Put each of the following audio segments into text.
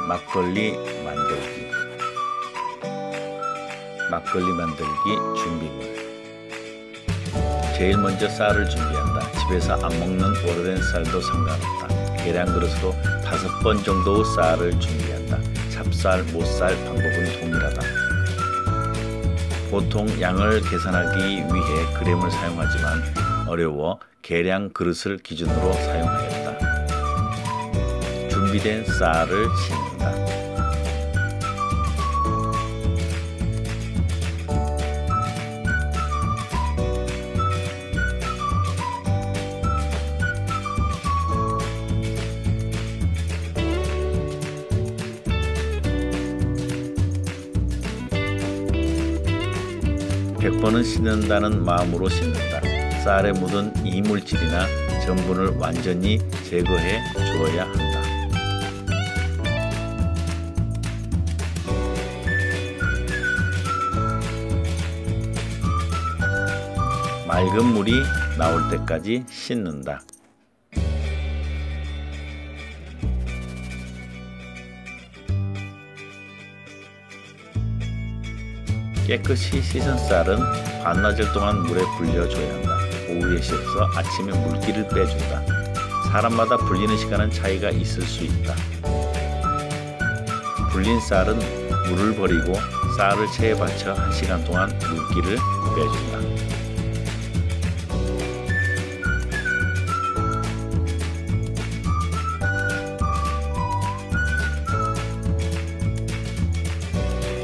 막걸리 만들기. 막걸리 만들기 준비물. 제일 먼저 쌀을 준비한다. 집에서 안 먹는 오래된 쌀도 상관없다. 계량 그릇으로 5번 정도의 쌀을 준비한다. 찹쌀, 못쌀 방법은 동일하다. 보통 양을 계산하기 위해 그램을 사용하지만 어려워 계량 그릇을 기준으로 사용하였다. 준비된 쌀을 씻는다. (100번은) 씻는다는 마음으로 씻는다. 쌀에 묻은 이물질이나 전분을 완전히 제거해 주어야 한다. 맑은 물이 나올 때까지 씻는다. 깨끗이 씻은 쌀은 반나절 동안 물에 불려줘야 한다. 오후에 씻어서 아침에 물기를 빼준다. 사람마다 불리는 시간은 차이가 있을 수 있다. 불린 쌀은 물을 버리고 쌀을 체에 받쳐 1시간 동안 물기를 빼준다.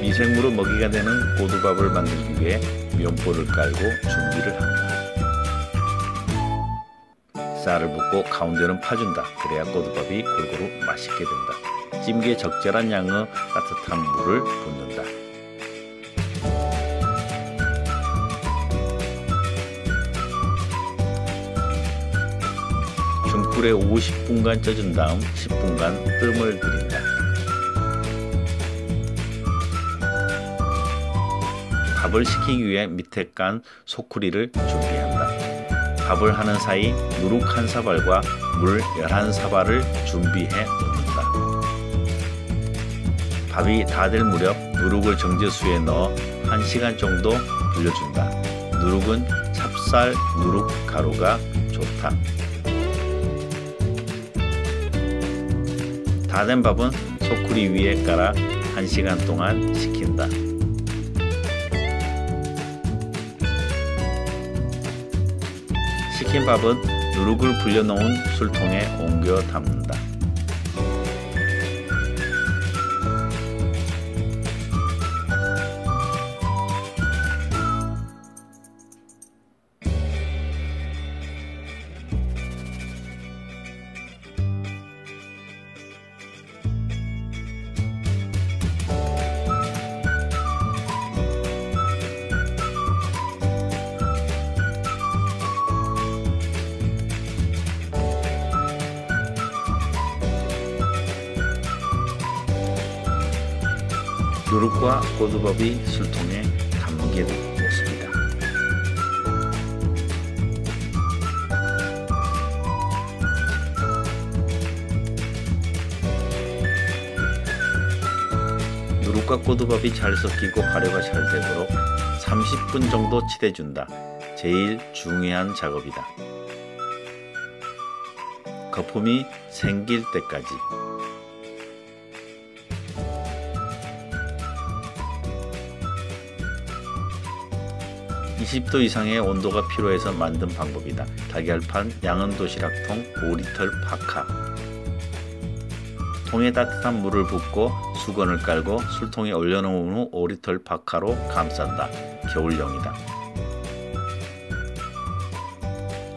미생물의 먹이가 되는 고두밥을 만들기 위해 면보를 깔고 준비를 한다. 쌀을 붓고 가운데는 파준다. 그래야 고두밥이 골고루 맛있게 된다. 찜기에 적절한 양의 따뜻한 물을 붓는다. 중불에 50분간 쪄준 다음 10분간 뜸을 들인다. 밥을 식히기 위해 밑에 깐 소쿠리를 준비한다. 밥을 하는 사이 누룩 1사발과 물 11사발을 준비해 놓는다. 밥이 다 될 무렵 누룩을 정제수에 넣어 1시간 정도 불려준다. 누룩은 찹쌀 누룩 가루가 좋다. 다 된 밥은 소쿠리 위에 깔아 1시간 동안 식힌다. 식힌 밥은 누룩을 불려놓은 술통에 옮겨 담는다. 누룩과 고두밥이 술통에 담긴 모습이다. 누룩과 고두밥이 잘 섞이고 발효가 잘 되도록 30분 정도 치대준다. 제일 중요한 작업이다. 거품이 생길 때까지. 20도 이상의 온도가 필요해서 만든 방법이다. 달걀판, 양은 도시락통, 5리터 파카. 통에 따뜻한 물을 붓고 수건을 깔고 술통에 올려놓은 후 5리터 파카로 감싼다. 겨울용이다.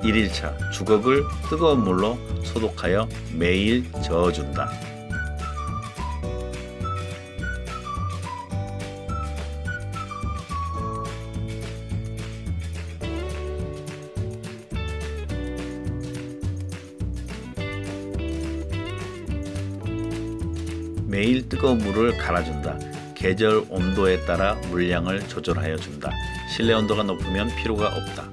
1일차 주걱을 뜨거운 물로 소독하여 매일 저어준다. 매일 뜨거운 물을 갈아준다. 계절 온도에 따라 물량을 조절하여 준다. 실내 온도가 높으면 필요가 없다.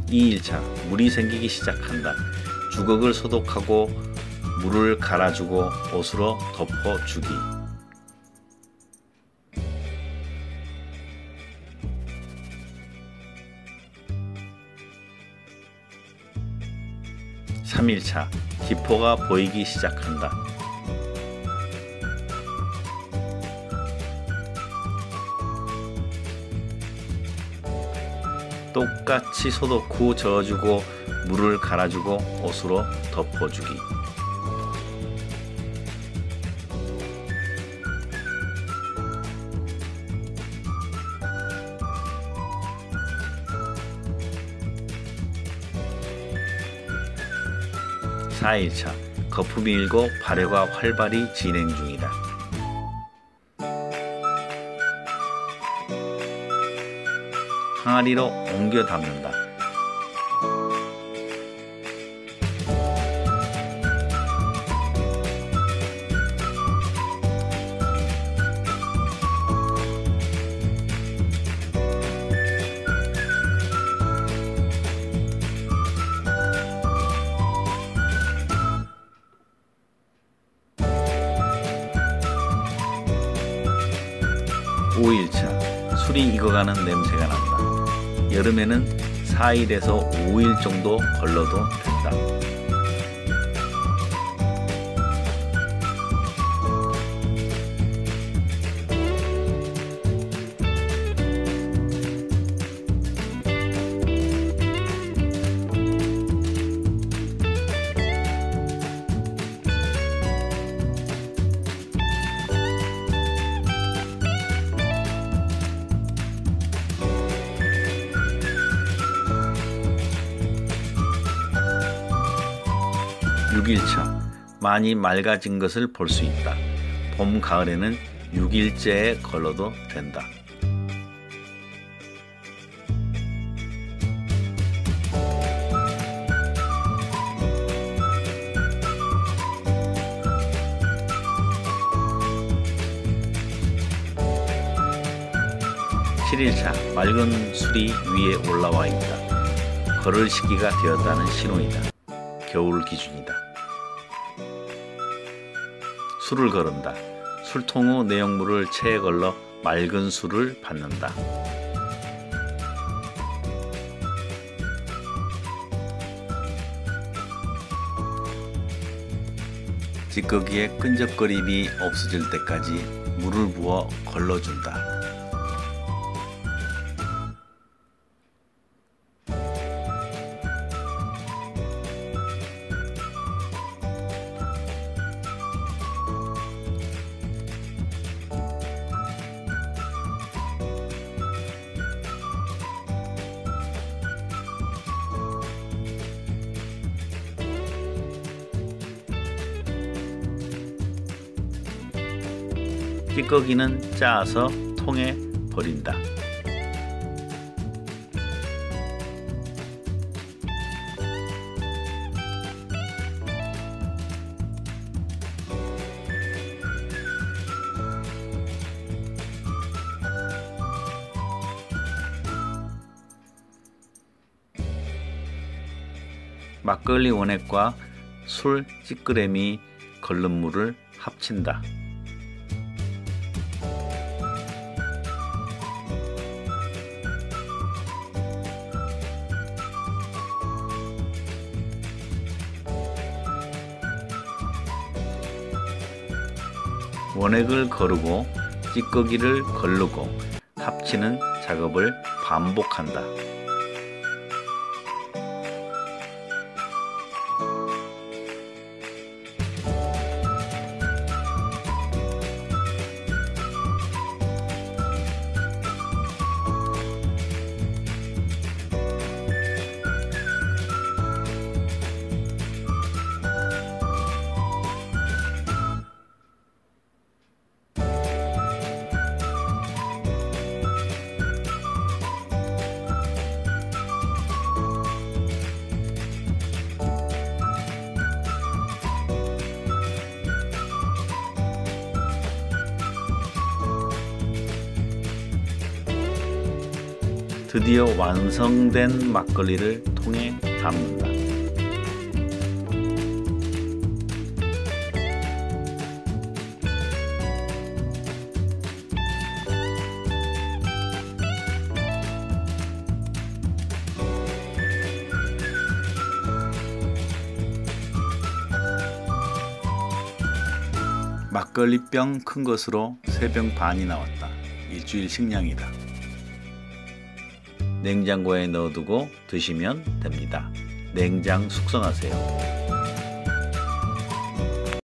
2일차 물이 생기기 시작한다. 주걱을 소독하고 물을 갈아주고 옷으로 덮어주기. 3일차 기포가 보이기 시작한다. 똑같이 소독 후 저어주고 물을 갈아주고 옷으로 덮어주기. 4일차 거품이 일고 발효가 활발히 진행 중이다. 항아리로 옮겨 담는다. (5) 일차 술이 익어가는 냄새가 난다. 여름에는 4일에서 5일 정도 걸러도 된다. (6일차) 많이 맑아진 것을 볼 수 있다. 봄, 가을에는 6일째에 걸러도 된다. (7일차) 맑은 술이 위에 올라와 있다. 걸을 시기가 되었다는 신호이다. 겨울 기준이다. 술을 거른다. 술통 후 내용물을 체에 걸러 맑은 술을 받는다. 찌꺼기의 끈적거림이 없어질 때까지 물을 부어 걸러준다. 찌꺼기는 짜서 통에 버린다. 막걸리 원액과 술 찌끄레미 걸른 물을 합친다. 원액을 거르고 찌꺼기를 걸르고 합치는 작업을 반복한다. 드디어 완성된 막걸리를 통에 담는다. 막걸리병 큰 것으로 3병 반이 나왔다. 일주일 식량이다. 냉장고에 넣어두고 드시면 됩니다. 냉장 숙성하세요.